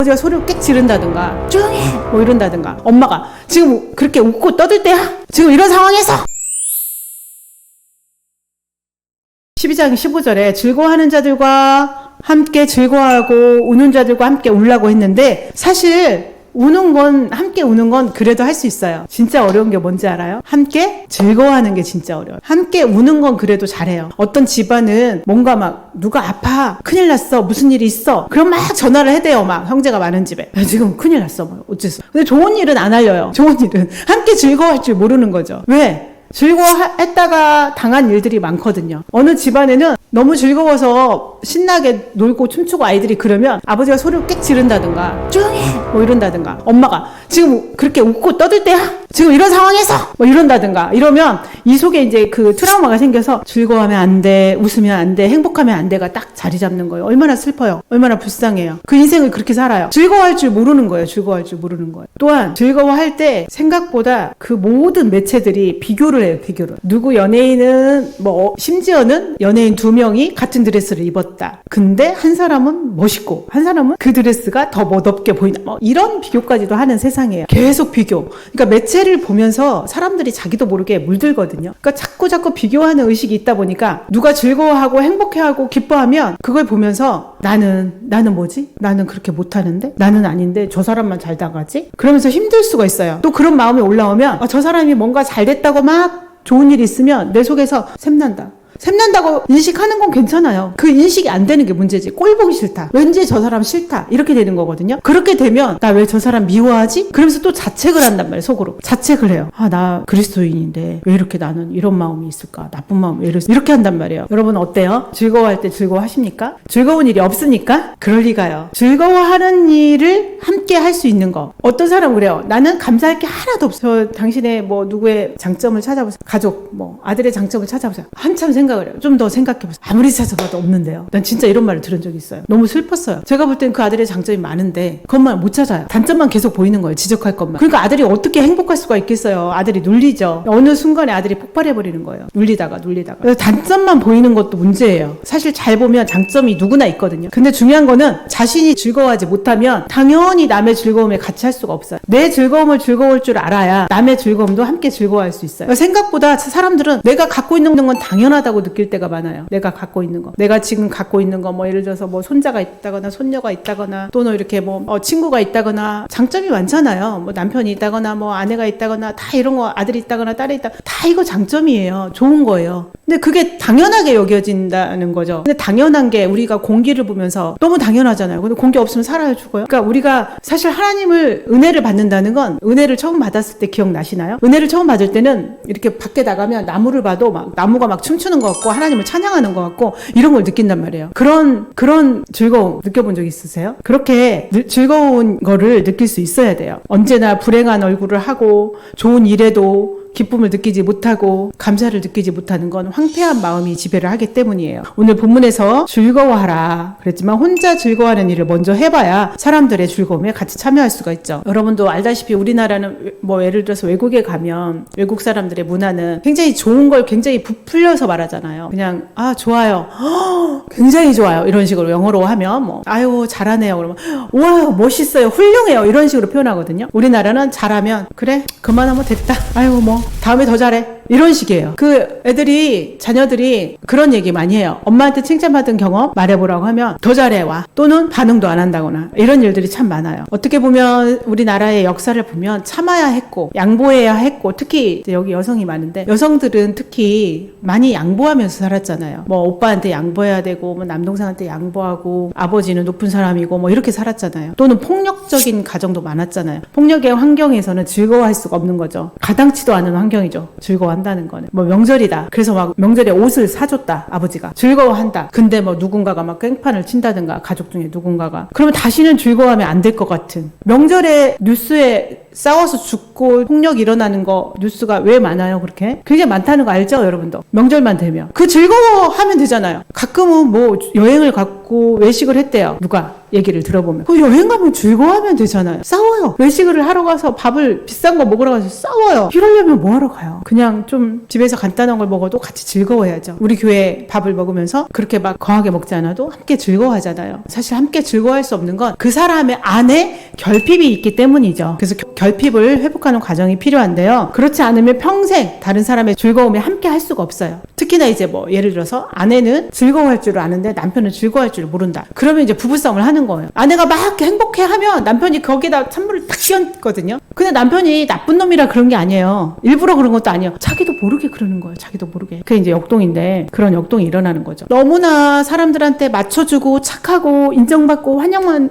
아버지가 소리를 꽥 지른다든가 조용히 해! 뭐 이런다든가 엄마가 지금 그렇게 웃고 떠들 때야? 지금 이런 상황에서 12장 15절에 즐거워하는 자들과 함께 즐거워하고 우는 자들과 함께 울라고 했는데 사실 함께 우는 건 그래도 할 수 있어요. 진짜 어려운 게 뭔지 알아요? 함께 즐거워하는 게 진짜 어려워요. 함께 우는 건 그래도 잘해요. 어떤 집안은 뭔가 막 누가 아파 큰일 났어 무슨 일이 있어 그럼 막 전화를 해대요. 막 형제가 많은 집에 지금 큰일 났어 뭐 어째서. 근데 좋은 일은 안 알려요. 좋은 일은 함께 즐거워할 줄 모르는 거죠. 왜? 즐거워했다가 당한 일들이 많거든요. 어느 집안에는 너무 즐거워서 신나게 놀고 춤추고 아이들이 그러면 아버지가 소리를 꽥 지른다든가 조용히 해! 뭐 이런다든가 엄마가 지금 그렇게 웃고 떠들 때야? 지금 이런 상황에서 뭐 이런다든가 이러면 이 속에 이제 그 트라우마가 생겨서 즐거워하면 안 돼, 웃으면 안 돼, 행복하면 안 돼가 딱 자리 잡는 거예요. 얼마나 슬퍼요. 얼마나 불쌍해요. 그 인생을 그렇게 살아요. 즐거워할 줄 모르는 거예요. 즐거워할 줄 모르는 거예요. 또한 즐거워할 때 생각보다 그 모든 매체들이 비교를 해요. 비교를. 누구 연예인은 뭐 심지어는 연예인 2명이 같은 드레스를 입었다. 근데 한 사람은 멋있고 한 사람은 그 드레스가 더 멋없게 보인다. 뭐 이런 비교까지도 하는 세상이에요. 계속 비교. 그러니까 매체를 보면서 사람들이 자기도 모르게 물들거든요. 그러니까 자꾸 비교하는 의식이 있다 보니까 누가 즐거워하고 행복해하고 기뻐하면 그걸 보면서 나는 뭐지? 나는 그렇게 못하는데? 나는 아닌데 저 사람만 잘 나가지? 그러면서 힘들 수가 있어요. 또 그런 마음이 올라오면 저 사람이 뭔가 잘 됐다고 막 좋은 일이 있으면 내 속에서 샘난다고 인식하는 건 괜찮아요. 그 인식이 안 되는 게 문제지. 꼴 보기 싫다. 왠지 저 사람 싫다. 이렇게 되는 거거든요. 그렇게 되면 나 왜 저 사람 미워하지? 그러면서 또 자책을 한단 말이에요. 속으로. 자책을 해요. 나 그리스도인인데 왜 이렇게 나는 이런 마음이 있을까? 나쁜 마음 왜 이렇게 한단 말이에요. 여러분 어때요? 즐거워할 때 즐거워하십니까? 즐거운 일이 없으니까? 그럴 리가요. 즐거워하는 일을 함께 할 수 있는 거. 어떤 사람은 그래요. 나는 감사할 게 하나도 없어. 당신의 뭐 누구의 장점을 찾아보세요. 가족, 뭐 아들의 장점을 찾아보세요. 한참 생각을 해요. 좀 더 생각해보세요. 아무리 찾아봐도 없는데요. 난 진짜 이런 말을 들은 적이 있어요. 너무 슬펐어요. 제가 볼 땐 그 아들의 장점이 많은데 그것만 못 찾아요. 단점만 계속 보이는 거예요. 지적할 것만. 그러니까 아들이 어떻게 행복할 수가 있겠어요. 아들이 눌리죠. 어느 순간에 아들이 폭발해버리는 거예요. 눌리다가. 그래서 단점만 보이는 것도 문제예요. 사실 잘 보면 장점이 누구나 있거든요. 근데 중요한 거는 자신이 즐거워하지 못하면 당연히 남의 즐거움에 같이 할 수가 없어요. 내 즐거움을 즐거울 줄 알아야 남의 즐거움도 함께 즐거워할 수 있어요. 생각보다 사람들은 내가 갖고 있는 건 당연하다고 느낄 때가 많아요. 내가 갖고 있는 거. 내가 지금 갖고 있는 거, 뭐 예를 들어서 뭐 손자가 있다거나 손녀가 있다거나 또는 이렇게 뭐 친구가 있다거나 장점이 많잖아요. 뭐 남편이 있다거나 뭐 아내가 있다거나 다 이런 거 아들이 있다거나 딸이 있다. 다 이거 장점이에요. 좋은 거예요. 근데 그게 당연하게 여겨진다는 거죠. 근데 당연한 게 우리가 공기를 보면서 너무 당연하잖아요. 근데 공기 없으면 살아요, 죽어요? 그러니까 우리가 사실 하나님을 은혜를 받는다는 건 은혜를 처음 받았을 때 기억나시나요? 은혜를 처음 받을 때는 이렇게 밖에 나가면 나무를 봐도 막 나무가 막 춤추는 것 같고 하나님을 찬양하는 것 같고 이런 걸 느낀단 말이에요. 그런 즐거움 느껴본 적 있으세요? 그렇게 즐거운 거를 느낄 수 있어야 돼요. 언제나 불행한 얼굴을 하고 좋은 일에도 기쁨을 느끼지 못하고 감사를 느끼지 못하는 건 황폐한 마음이 지배를 하기 때문이에요. 오늘 본문에서 즐거워하라 그랬지만 혼자 즐거워하는 일을 먼저 해봐야 사람들의 즐거움에 같이 참여할 수가 있죠. 여러분도 알다시피 우리나라는 뭐 예를 들어서 외국에 가면 외국 사람들의 문화는 굉장히 좋은 걸 굉장히 부풀려서 말하잖아요. 그냥 좋아요. 굉장히 좋아요. 이런 식으로 영어로 하면 뭐 아유 잘하네요. 그러면 와 멋있어요. 훌륭해요. 이런 식으로 표현하거든요. 우리나라는 잘하면 그래 그만하면 됐다. 아유 뭐 다음에 더 잘해. 이런 식이에요. 그 자녀들이 그런 얘기 많이 해요. 엄마한테 칭찬받은 경험 말해보라고 하면 더 잘해 와. 또는 반응도 안 한다거나 이런 일들이 참 많아요. 어떻게 보면 우리나라의 역사를 보면 참아야 했고 양보해야 했고 특히 여기 여성이 많은데 여성들은 특히 많이 양보하면서 살았잖아요. 뭐 오빠한테 양보해야 되고 뭐 남동생한테 양보하고 아버지는 높은 사람이고 뭐 이렇게 살았잖아요. 또는 폭력적인 가정도 많았잖아요. 폭력의 환경에서는 즐거워할 수가 없는 거죠. 가당치도 않은 환경이죠. 즐거워한다는 거는. 뭐 명절이다. 그래서 막 명절에 옷을 사줬다. 아버지가. 즐거워한다. 근데 뭐 누군가가 막 깽판을 친다든가 가족 중에 누군가가. 그러면 다시는 즐거워하면 안 될 것 같은. 명절에 뉴스에 싸워서 죽고 폭력 일어나는 거 뉴스가 왜 많아요? 그렇게 굉장히 많다는 거 알죠, 여러분도? 명절만 되면 그 즐거워하면 되잖아요. 가끔은 뭐 여행을 갖고 외식을 했대요. 누가 얘기를 들어보면 그 여행 가면 즐거워하면 되잖아요. 싸워요. 외식을 하러 가서 밥을 비싼 거 먹으러 가서 싸워요. 이러려면 뭐 하러 가요? 그냥 좀 집에서 간단한 걸 먹어도 같이 즐거워야죠. 우리 교회 밥을 먹으면서 그렇게 막 거하게 먹지 않아도 함께 즐거워하잖아요. 사실 함께 즐거워할 수 없는 건 그 사람의 안에 결핍이 있기 때문이죠. 그래서 결핍을 회복하는 과정이 필요한데요. 그렇지 않으면 평생 다른 사람의 즐거움에 함께 할 수가 없어요. 특히나 이제 뭐 예를 들어서 아내는 즐거워할 줄 아는데 남편은 즐거워할 줄 모른다. 그러면 이제 부부싸움을 하는 거예요. 아내가 막 행복해하면 남편이 거기다 찬물을 탁 끼얹거든요. 근데 남편이 나쁜 놈이라 그런 게 아니에요. 일부러 그런 것도 아니에요. 자기도 모르게 그러는 거예요. 자기도 모르게. 그게 이제 역동인데 그런 역동이 일어나는 거죠. 너무나 사람들한테 맞춰주고 착하고 인정받고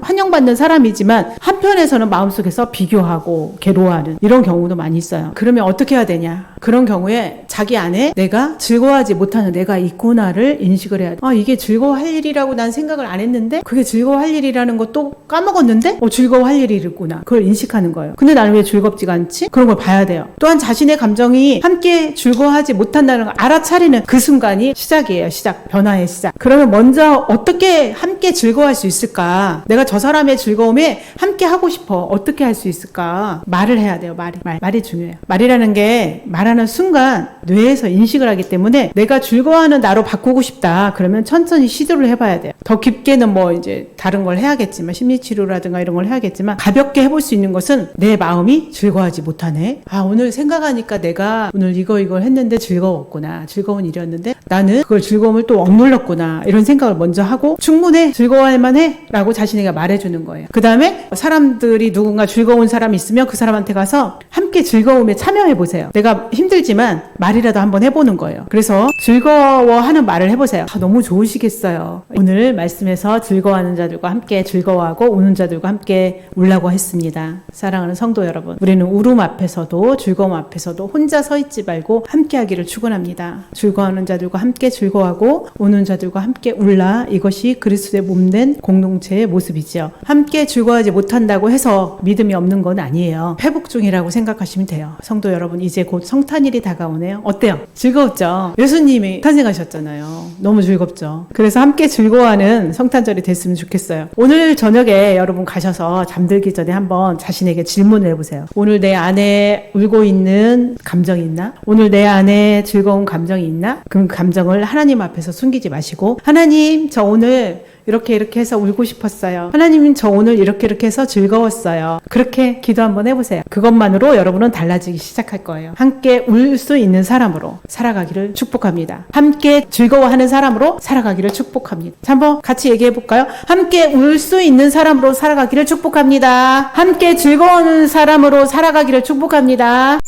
환영받는 사람이지만 한편에서는 마음속에서 비교하고 괴로워하는 이런 경우도 많이 있어요. 그러면 어떻게 해야 되냐? 그런 경우에 자기 안에 내가 즐거워하지 못하는 내가 있구나를 인식을 해야 돼. 아, 이게 즐거워할 일이라고 난 생각을 안 했는데 그게 즐거워할 일이라는 것도 까먹었는데 즐거워할 일이 있구나. 그걸 인식하는 거예요. 근데 나는 왜 즐겁지가 않지? 그런 걸 봐야 돼요. 또한 자신의 감정이 함께 즐거워하지 못한다는 걸 알아차리는 그 순간이 시작이에요. 시작. 변화의 시작. 그러면 먼저 어떻게 함께 즐거워할 수 있을까? 내가 저 사람의 즐거움에 함께 하고 싶어. 어떻게 할 수 있을까? 말을 해야 돼요. 말이 중요해요. 말이라는 게 말하는 순간 뇌에서 인식을 하기 때문에 내가 즐거워하는 나로 바꾸고 싶다. 그러면 천천히 시도를 해봐야 돼요. 더 깊게는 뭐 이제 다른 걸 해야겠지만 심리치료라든가 이런 걸 해야겠지만 가볍게 해볼 수 있는 것은 내 마음이 즐거워하지 못하네. 아, 오늘 생각하니까 내가 오늘 이걸 했는데 즐거웠구나. 즐거운 일이었는데 나는 그걸 즐거움을 또 억눌렀구나. 이런 생각을 먼저 하고 충분해. 즐거워할 만해. 라고 자신에게 말해주는 거예요. 그 다음에 사람들이 누군가 즐거운 사람이 있으면 그 사람한테 가서 함께 즐거움에 참여해보세요. 내가 힘들지만 말이라도 한번 해보는 거예요. 그래서 즐거워하는 말을 해보세요. 아, 너무 좋으시겠어요. 오늘 말씀에서 즐거워하는 자들과 함께 즐거워하고 우는 자들과 함께 울라고 했습니다. 사랑하는 성도 여러분, 우리는 울음 앞에서도 즐거움 앞에서도 혼자 서 있지 말고 함께 하기를 축원합니다. 즐거워하는 자들과 함께 즐거워하고 우는 자들과 함께 울라. 이것이 그리스도의 몸된 공동체의 모습이죠. 함께 즐거워하지 못한다고 해서 믿음이 없는 건 아니에요. 회복 중이라고 생각하시면 돼요. 성도 여러분, 이제 곧 성탄일이 다가오네요. 어때요? 즐거웠죠? 예수님이 탄생하셨잖아요. 너무 즐겁죠? 그래서 함께 즐거워하는 성탄절이 됐으면 좋겠어요. 오늘 저녁에 여러분 가셔서 잠들기 전에 한번 자신에게 질문을 해보세요. 오늘 내 안에 울고 있는 감정이 있나? 오늘 내 안에 즐거운 감정이 있나? 그 감정을 하나님 앞에서 숨기지 마시고, 하나님, 저 오늘 이렇게 해서 울고 싶었어요. 하나님, 저 오늘 이렇게 해서 즐거웠어요. 그렇게 기도 한번 해보세요. 그것만으로 여러분은 달라지기 시작할 거예요. 함께 울 수 있는 사람으로 살아가기를 축복합니다. 함께 즐거워하는 사람으로 살아가기를 축복합니다. 자, 한번 같이 얘기해 볼까요? 함께 울 수 있는 사람으로 살아가기를 축복합니다. 함께 즐거워하는 사람으로 살아가기를 축복합니다.